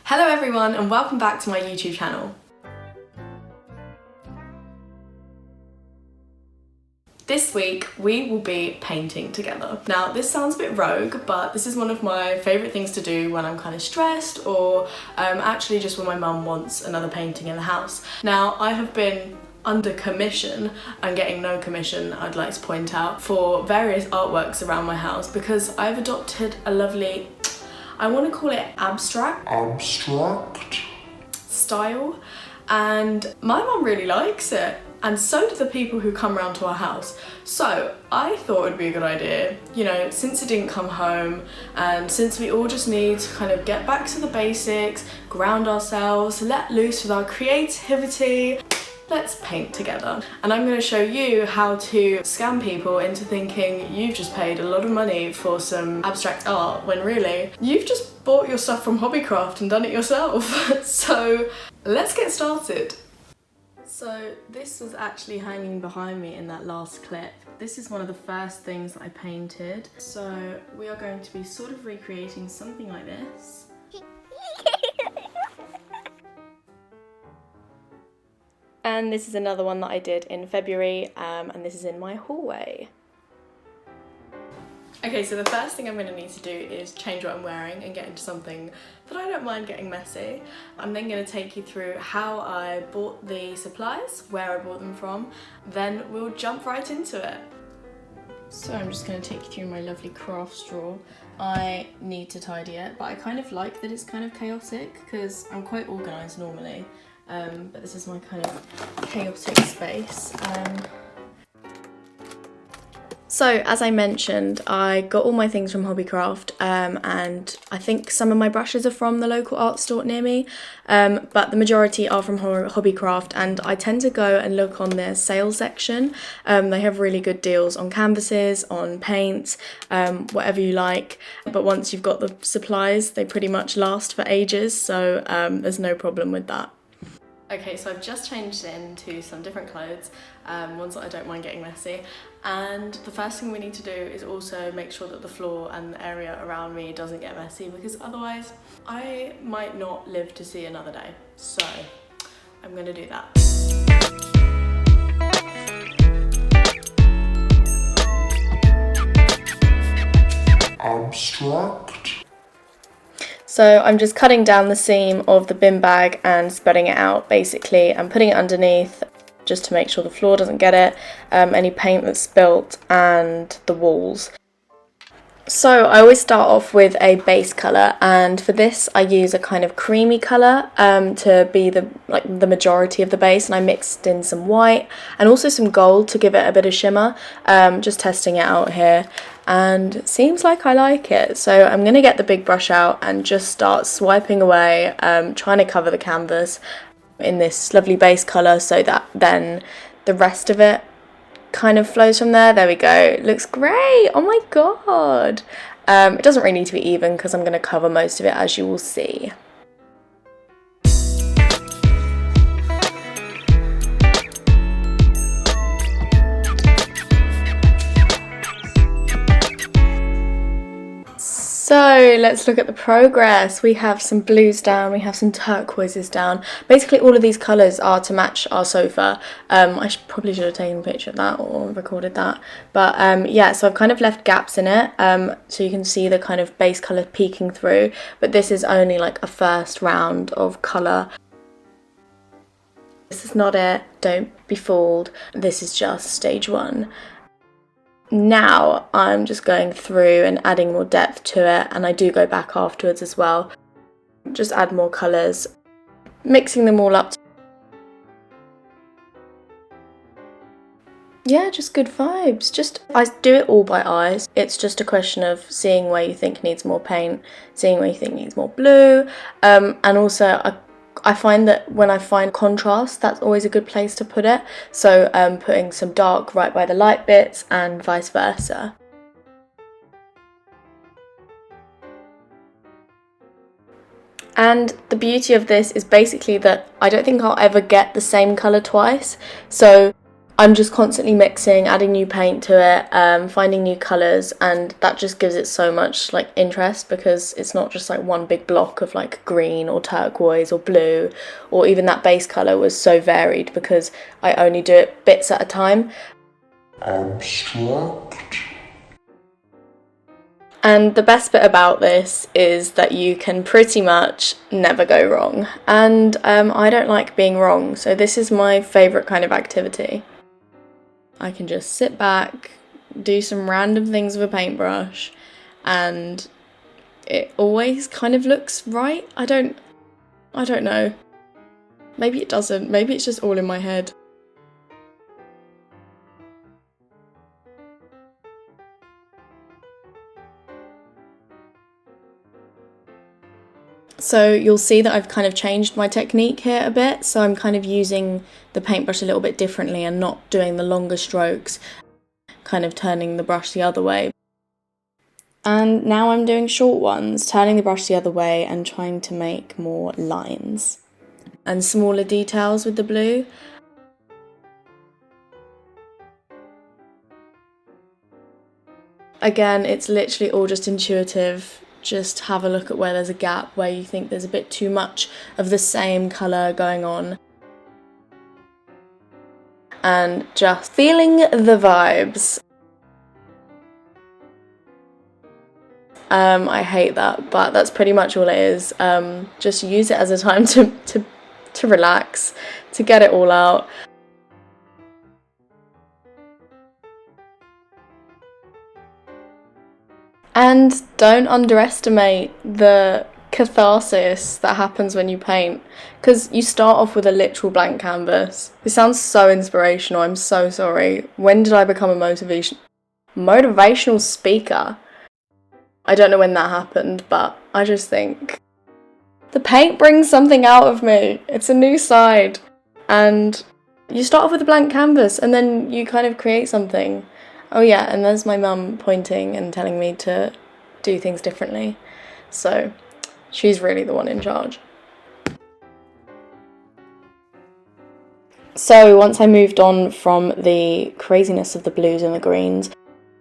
Hello everyone and welcome back to my YouTube channel. This week we will be painting together. Now this sounds a bit rogue, but this is one of my favourite things to do when I'm kind of stressed or actually just when my mum wants another painting in the house. Now I have been under commission and getting no commission, I'd like to point out, for various artworks around my house because I've adopted a lovely, I want to call it abstract style, and my mum really likes it, and so do the people who come around to our house. So I thought it'd be a good idea, you know, since it didn't come home and since we all just need to kind of get back to the basics, ground ourselves, let loose with our creativity, let's paint together. And I'm going to show you how to scam people into thinking you've just paid a lot of money for some abstract art when really you've just bought your stuff from Hobbycraft and done it yourself. So let's get started. So this was actually hanging behind me in that last clip. This is one of the first things that I painted. So we are going to be sort of recreating something like this. And this is another one that I did in February, and this is in my hallway. Okay, so the first thing I'm going to need to do is change what I'm wearing and get into something that I don't mind getting messy. I'm then going to take you through how I bought the supplies, where I bought them from, then we'll jump right into it. So I'm just going to take you through my lovely craft straw. I need to tidy it, but I kind of like that it's kind of chaotic because I'm quite organised normally. But this is my kind of chaotic space. So as I mentioned, I got all my things from Hobbycraft, and I think some of my brushes are from the local art store near me, but the majority are from Hobbycraft, and I tend to go and look on their sales section. They have really good deals on canvases, on paints, whatever you like, but once you've got the supplies, they pretty much last for ages, so there's no problem with that. Okay, so I've just changed into some different clothes, ones that I don't mind getting messy, and the first thing we need to do is also make sure that the floor and the area around me doesn't get messy, because otherwise I might not live to see another day. So I'm going to do that. Abstract. So I'm just cutting down the seam of the bin bag and spreading it out basically and putting it underneath just to make sure the floor doesn't get it, any paint that's spilt, and the walls. So I always start off with a base colour, and for this I use a kind of creamy colour to be the majority of the base, and I mixed in some white and also some gold to give it a bit of shimmer, just testing it out here, and it seems like I like it. So I'm going to get the big brush out and just start swiping away, trying to cover the canvas in this lovely base colour so that then the rest of it kind of flows from there. There we go. It looks great. Oh my god. It doesn't really need to be even because I'm going to cover most of it, as you will see. So let's look at the progress. We have some blues down, we have some turquoises down. Basically all of these colours are to match our sofa. I probably should have taken a picture of that or recorded that. But yeah, so I've kind of left gaps in it, so you can see the kind of base colour peeking through. But this is only like a first round of colour. This is not it, don't be fooled. This is just stage one. Now I'm just going through and adding more depth to it, and I do go back afterwards as well. Just add more colours, mixing them all up. Yeah, just good vibes. I do it all by eyes. It's just a question of seeing where you think needs more paint, seeing where you think needs more blue, and also I find that when I find contrast, that's always a good place to put it. So putting some dark right by the light bits and vice versa. And the beauty of this is basically that I don't think I'll ever get the same colour twice. So I'm just constantly mixing, adding new paint to it, finding new colours, and that just gives it so much like interest, because it's not just like one big block of like green or turquoise or blue, or even that base colour was so varied because I only do it bits at a time. Abstract. And the best bit about this is that you can pretty much never go wrong, and I don't like being wrong, so this is my favourite kind of activity. I can just sit back, do some random things with a paintbrush, and it always kind of looks right. I don't know. Maybe it doesn't. Maybe it's just all in my head. So you'll see that I've kind of changed my technique here a bit. So I'm kind of using the paintbrush a little bit differently and not doing the longer strokes, kind of turning the brush the other way. And now I'm doing short ones, turning the brush the other way and trying to make more lines and smaller details with the blue. Again, it's literally all just intuitive. Just have a look at where there's a gap, where you think there's a bit too much of the same colour going on. And just feeling the vibes. I hate that, but that's pretty much all it is. Just use it as a time to relax, to get it all out. And don't underestimate the catharsis that happens when you paint, because you start off with a literal blank canvas. It sounds so inspirational, I'm so sorry. When did I become a motivational speaker? I don't know when that happened, but I just think the paint brings something out of me. It's a new side. And you start off with a blank canvas and then you kind of create something. Oh yeah, and there's my mum pointing and telling me to do things differently. So she's really the one in charge. So once I moved on from the craziness of the blues and the greens,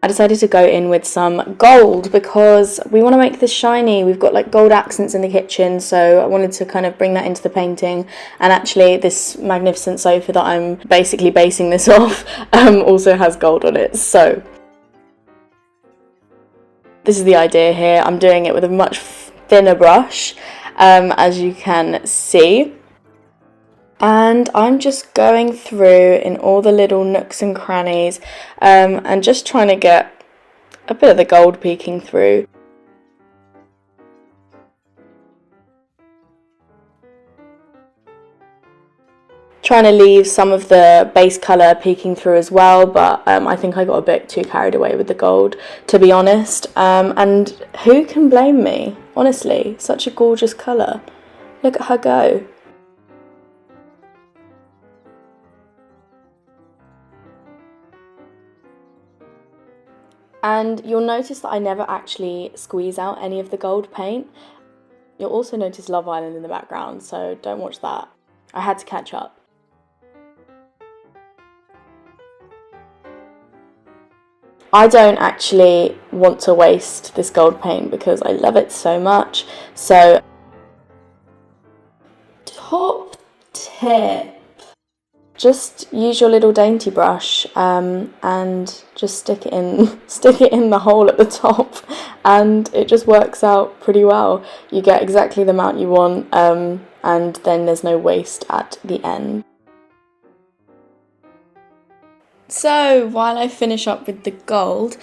I decided to go in with some gold because we want to make this shiny. We've got like gold accents in the kitchen, so I wanted to kind of bring that into the painting. And actually this magnificent sofa that I'm basically basing this off also has gold on it. So this is the idea here. I'm doing it with a much thinner brush, as you can see. And I'm just going through in all the little nooks and crannies and just trying to get a bit of the gold peeking through. Trying to leave some of the base colour peeking through as well, but I think I got a bit too carried away with the gold, to be honest. And who can blame me? Honestly, such a gorgeous colour. Look at her go. And you'll notice that I never actually squeeze out any of the gold paint. You'll also notice Love Island in the background, so don't watch that. I had to catch up. I don't actually want to waste this gold paint because I love it so much. So, top tip. Just use your little dainty brush and just stick it in the hole at the top, and it just works out pretty well. You get exactly the amount you want, and then there's no waste at the end. So while I finish up with the gold,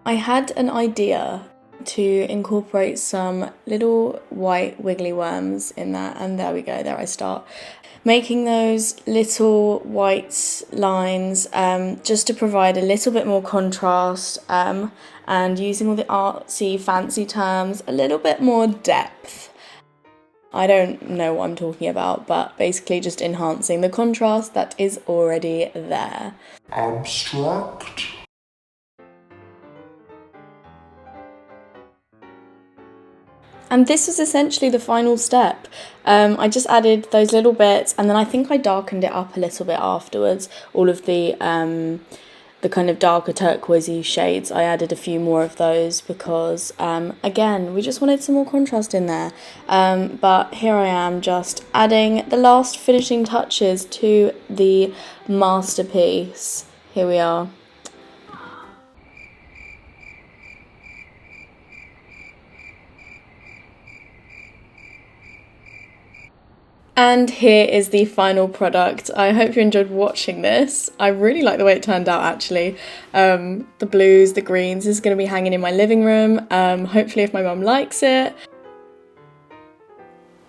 I had an idea to incorporate some little white wiggly worms in that, and there we go, there I start. Making those little white lines just to provide a little bit more contrast and using all the artsy, fancy terms, a little bit more depth. I don't know what I'm talking about, but basically just enhancing the contrast that is already there. Abstract. And this was essentially the final step. I just added those little bits, and then I think I darkened it up a little bit afterwards. All of the kind of darker turquoisey shades, I added a few more of those because, again, we just wanted some more contrast in there. But here I am just adding the last finishing touches to the masterpiece. Here we are. And here is the final product. I hope you enjoyed watching this. I really like the way it turned out, actually. The blues, the greens, this is going to be hanging in my living room. Hopefully if my mum likes it.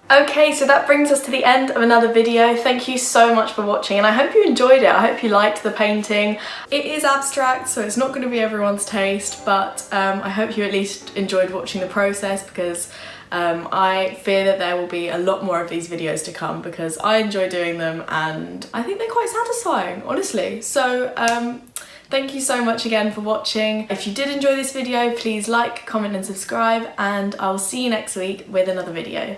Okay, so that brings us to the end of another video. Thank you so much for watching, and I hope you enjoyed it. I hope you liked the painting. It is abstract, so it's not going to be everyone's taste, but I hope you at least enjoyed watching the process, because I fear that there will be a lot more of these videos to come, because I enjoy doing them and I think they're quite satisfying, honestly. So thank you so much again for watching. If you did enjoy this video, please like, comment and subscribe, and I'll see you next week with another video.